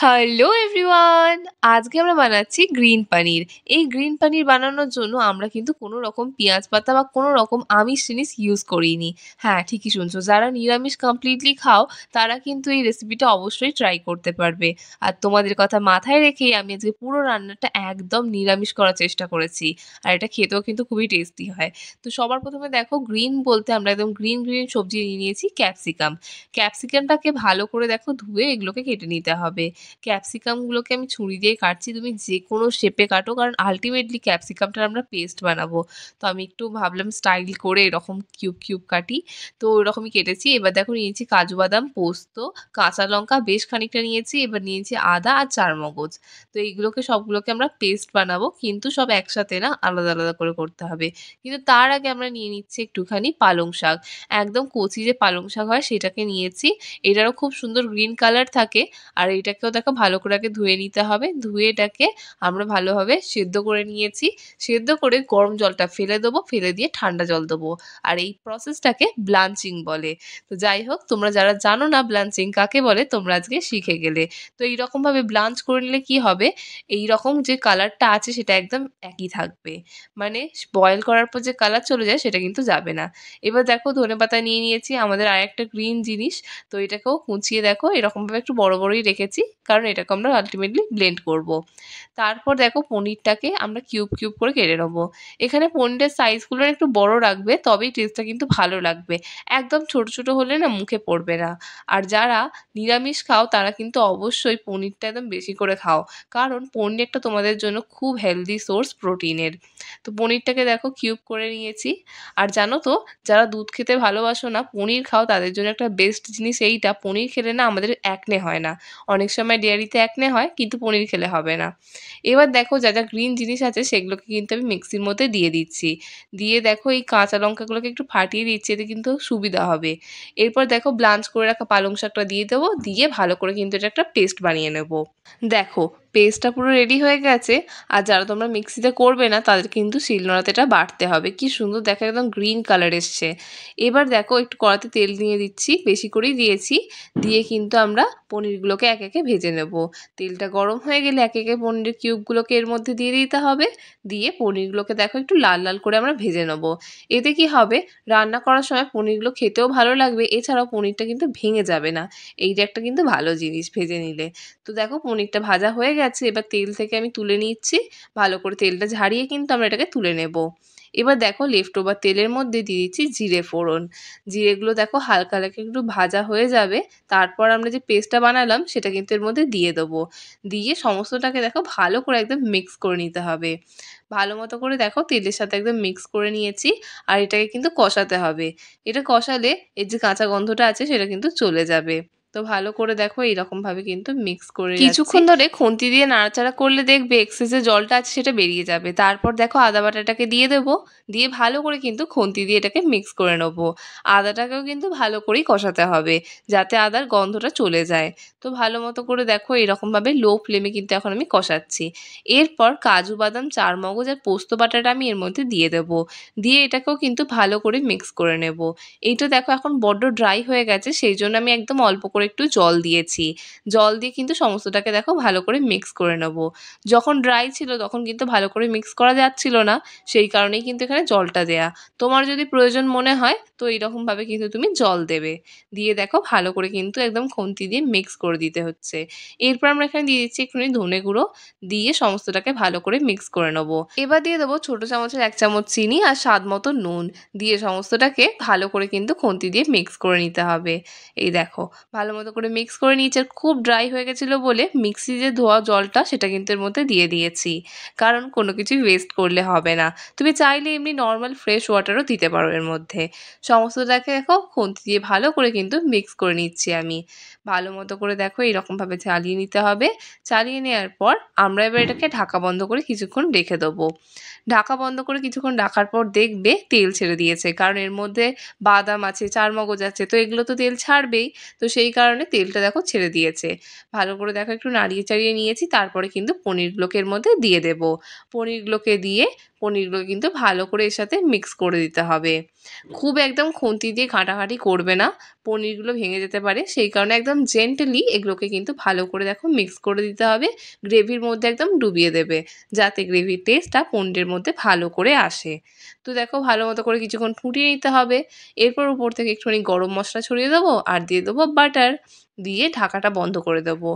Hello everyone! আজকে আমরা বানাচ্ছি গ্রিন পানির। এই গ্রিন পানির বানানোর জন্য আমরা কিন্তু কোনো রকম পেঁয়াজ পাতা বা কোনো রকম আমিষ জিনিস ইউজ করিনি। হ্যাঁ, ঠিকই শুনছো। যারা নিরামিষ কমপ্লিটলি খাও তারা কিন্তু এই রেসিপিটা অবশ্যই ট্রাই করতে পারবে। আর তোমাদের কথা মাথায় রেখেই আমি আজকে পুরো রান্নাটা একদম নিরামিষ করার চেষ্টা করেছি। আর এটা খেতেও কিন্তু খুবই টেস্টি হয়। তো সবার ১ম এ দেখো গ্রিন বলতে আমরা একদম গ্রিন সবজি নিয়ে নিয়েছি ক্যাপসিকাম। ক্যাপসিকামটাকে ভালো করে দেখো ধুয়ে এগুলোকে কেটে নিতে হবে। ক্যাপসিকামগুলোকে আমি ছুরি দিয়ে কাটছি। তুমি যেকোনো শেপে কাটো কারণ আল্টিমেটলি ক্যাপসিকামটার আমরা পেস্ট বানাবো। তো আমি একটু ভাবলাম স্টাইল করে এরকম কিউব কাটি। তো ওরকমই কেটেছি। এবার দেখো নিয়েছি কাজু বাদাম, পোস্ত, কাঁচা লঙ্কা বেশ খানিকটা নিয়েছি। এবার নিয়েছি আদা আর চারমগজ। তো এইগুলোকে সবগুলোকে আমরা পেস্ট বানাবো। কিন্তু সব একসাথে না আলাদা করে করতে হবে। কিন্তু তার আগে আমরা নিয়ে নিচ্ছি একটুখানি পালং শাক। একদম কচি যে পালং শাক হয় সেটাকে নিয়েছি। এটারও খুব সুন্দর গ্রিন কালার থাকে। আর এইটাকেও দেখো ভালো করে আগে ধুয়ে নিতে হবে। ধুয়ে এটাকে আমরা ভালোভাবে সেদ্ধ করে নিয়েছি। সেদ্ধ করে গরম জলটা ফেলে দেবো, ফেলে দিয়ে ঠান্ডা জল দেবো। আর এই প্রসেসটাকে ব্লাঞ্চিং বলে। তো যাই হোক তোমরা যারা জানো না ব্লাঞ্চিং কাকে বলে তোমরা আজকে শিখে গেলে। তো এইরকমভাবে ব্লাঞ্চ করে নিলে কি হবে, এইরকম যে কালারটা আছে সেটা একদম একই থাকবে। মানে বয়েল করার পর যে কালার চলে যায় সেটা কিন্তু যাবে না। এবার দেখো ধনেপাতা নিয়ে নিয়েছি আমাদের আরেকটা গ্রিন জিনিস। তো এটাকেও কুচিয়ে দেখো এরকমভাবে একটু বড়ই রেখেছি কারণ এটাকে আমরা আল্টিমেটলি ব্লেন্ড করব। তারপর দেখো পনিরটাকে আমরা কিউব করে কেটে নেবো। এখানে পনিরের সাইজগুলো একটু বড় রাখবে তবেই টেস্টটা কিন্তু ভালো লাগবে। একদম ছোট হলে না মুখে পড়বে না। আর যারা নিরামিষ খাও তারা কিন্তু অবশ্যই পনিরটা একদম বেশি করে খাও। কারণ পনির একটা তোমাদের জন্য খুব হেলদি সোর্স প্রোটিনের। তো পনিরটাকে দেখো কিউব করে নিয়েছি। আর জানো তো যারা দুধ খেতে ভালোবাসো না পনির খাও তাদের জন্য একটা বেস্ট জিনিস এইটা, পনির খেলে না আমাদের অ্যাকনে হয় না। অনেক সময় ডেয়ারিতে অ্যাকনে হয় কিন্তু পনির খেলে হবে না। এবার দেখো যা গ্রিন জিনিস আছে সেগুলোকে কিন্তু আমি মিক্সির মধ্যে দিয়ে দিচ্ছি। দিয়ে দেখো এই কাঁচা লঙ্কাগুলোকে একটু ফাটিয়ে দিচ্ছি এতে কিন্তু সুবিধা হবে। এরপর দেখো ব্লাঞ্চ করে রাখা পালং শাকটা দিয়ে দেবো, দিয়ে ভালো করে কিন্তু এটা একটা পেস্ট বানিয়ে নেব। দেখো পেস্টটা পুরো রেডি হয়ে গেছে। আর যারা তোমরা মিক্সিতে করবে না তাদের কিন্তু শিলনোড়াতে এটা বাটতে হবে। কি সুন্দর দেখো একদম গ্রিন কালার এসছে। এবার দেখো একটু কড়াতে তেল দিয়ে দিচ্ছি, বেশি করেই দিয়েছি। দিয়ে কিন্তু আমরা পনিরগুলোকে একে ভেজে নেব। তেলটা গরম হয়ে গেলে একে পনিরের কিউবগুলোকে এর মধ্যে দিয়ে দিতে হবে। দিয়ে পনিরগুলোকে দেখো একটু লাল করে আমরা ভেজে নেব। এতে কি হবে, রান্না করার সময় পনিরগুলো খেতেও ভালো লাগবে, এছাড়াও পনিরটা কিন্তু ভেঙে যাবে না। এইটা একটা কিন্তু ভালো জিনিস ভেজে নিলে। তো দেখো পনিরটা ভাজা হয়ে গেছে, এবার তেল থেকে আমি তুলে নিচ্ছি। ভালো করে তেলটা ঝারিয়ে কিন্তু আমরা এটাকে তুলে নেব। এবার দেখো লেফট ওভার তেলের মধ্যে দিয়ে দিচ্ছি জিরে ফোড়ন। জিরেগুলো দেখো হালকা একটু ভাজা হয়ে যাবে। তারপর আমরা যে পেস্টটা বানালাম সেটা কিন্তু এর মধ্যে দিয়ে দেবো। দিয়ে সমস্তটাকে দেখো ভালো করে একদম মিক্স করে নিতে হবে। ভালো মতো করে দেখো তেলের সাথে একদম মিক্স করে নিয়েছি। আর এটাকে কিন্তু কষাতে হবে। এটা কষালে এর যে কাঁচা গন্ধটা আছে সেটা কিন্তু চলে যাবে। তো ভালো করে দেখো এইরকমভাবে কিন্তু মিক্স করে কিছুক্ষণ ধরে খুন্তি দিয়ে নাড়াচাড়া করলে দেখবে এক্সেস যে জলটা আছে সেটা বেরিয়ে যাবে। তারপর দেখো আদা বাটাটাকে দিয়ে দেবো। দিয়ে ভালো করে কিন্তু খুন্তি দিয়ে এটাকে মিক্স করে নেবো। আদাটাকেও কিন্তু ভালো করেই কষাতে হবে যাতে আদার গন্ধটা চলে যায়। তো ভালো মতো করে দেখো এরকমভাবে লো ফ্লেমে কিন্তু এখন আমি কষাচ্ছি। এরপর কাজু বাদাম, চারমগজ আর পোস্ত বাটাটা আমি এর মধ্যে দিয়ে দেবো। দিয়ে এটাকেও কিন্তু ভালো করে মিক্স করে নেব। এইটা দেখো এখন বড্ড ড্রাই হয়ে গেছে সেই জন্য আমি একদম অল্প করে একটু জল দিয়েছি। জল দিয়ে কিন্তু সমস্তটাকে দেখো ভালো করে মিক্স করে নেব। যখন ড্রাই ছিল তখন কিন্তু ভালো করে মিক্স করা যাচ্ছিল না, সেই কারণেই কিন্তু এখানে জলটা দেয়া। তোমার যদি প্রয়োজন মনে হয় তো এইরকমভাবে কিন্তু তুমি জল দেবে। দিয়ে দেখো ভালো করে কিন্তু একদম খুন্তি দিয়ে মিক্স করে দিতে হচ্ছে। এরপর আমরা এখানে দিয়ে দিচ্ছি একটুখানি ধনে গুঁড়ো। দিয়ে সমস্তটাকে ভালো করে মিক্স করে নেবো। এবার দিয়ে দেবো ছোট চামচের 1 চামচ চিনি আর স্বাদ মতো নুন। দিয়ে সমস্তটাকে ভালো করে কিন্তু খুন্তি দিয়ে মিক্স করে নিতে হবে। এই দেখো ভালো মতো করে মিক্স করে নিয়েছি। আর খুব ড্রাই হয়ে গেছিলো বলে মিক্সি যে ধোয়া জলটা সেটা কিন্তু এর মধ্যে দিয়ে দিয়েছি। কারণ কোনো কিছুই ওয়েস্ট করলে হবে না। তুমি চাইলে এমনি নর্মাল ফ্রেশ ওয়াটারও দিতে পারো এর মধ্যে। সমস্তটাকে দেখো খুন্তি দিয়ে ভালো করে কিন্তু মিক্স করে নিচ্ছি আমি। ভালো মতো করে দেখো এইরকমভাবে চালিয়ে নিতে হবে। চালিয়ে নেওয়ার পর আমরা এবার এটাকে ঢাকা বন্ধ করে কিছুক্ষণ রেখে দেবো। ঢাকা বন্ধ করে কিছুক্ষণ রাখার পর দেখবে তেল ছেড়ে দিয়েছে, কারণ এর মধ্যে বাদাম আছে, চারমগজ আছে, তো এগুলো তো তেল ছাড়বেই। তো সেই কারণে তেলটা দেখো ছেড়ে দিয়েছে। ভালো করে দেখো একটু নাড়িয়ে চাড়িয়ে নিয়েছি। তারপরে কিন্তু পনিরগুলোকে এর মধ্যে দিয়ে দেবো। পনিরগুলোকে দিয়ে পনিরগুলো কিন্তু ভালো করে এর সাথে মিক্স করে দিতে হবে। খুব একদম খুন্তি দিয়ে ঘাঁটাঘাঁটি করবে না, পনিরগুলো ভেঙে যেতে পারে, সেই কারণে একদম জেন্টলি এগুলোকে কিন্তু ভালো করে দেখো মিক্স করে দিতে হবে। গ্রেভির মধ্যে একদম ডুবিয়ে দেবে, যাতে গ্রেভির টেস্টটা পনিরের মধ্যে ভালো করে আসে। তো দেখো ভালো মতো করে কিছুক্ষণ ফুটিয়ে নিতে হবে। এরপর উপর থেকে একটুখানি গরম মশলা ছড়িয়ে দেবো আর দিয়ে দেবো বাটার, দিয়ে ঢাকাটা বন্ধ করে দেবো।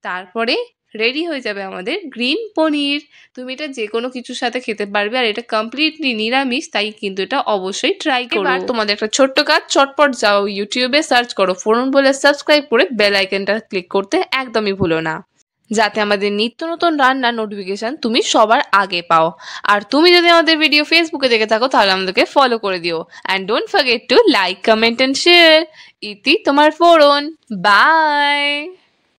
তারপরে রেডি হয়ে যাবে আমাদের গ্রিন পনির। তুমি এটা যে কোনো কিছুর সাথে খেতে পারবে, আর এটা কমপ্লিটলি নিরামিষ, তাই কিন্তু এটা অবশ্যই ট্রাই করো। এবার তোমাদের একটা ছোট্ট কাজ, চটপট যাও ইউটিউবে সার্চ করো ফোরন বলে, সাবস্ক্রাইব করে বেল আইকনটা ক্লিক করতে একদমই ভুলো না, যাতে আমাদের নিত্য নতুন রান্নার নোটিফিকেশান তুমি সবার আগে পাও। আর তুমি যদি আমাদের ভিডিও ফেসবুকে দেখে থাকো তাহলে আমাদেরকে ফলো করে দিও। And don't forget to like, comment and share. ইতি তোমার ফোরন। বাই।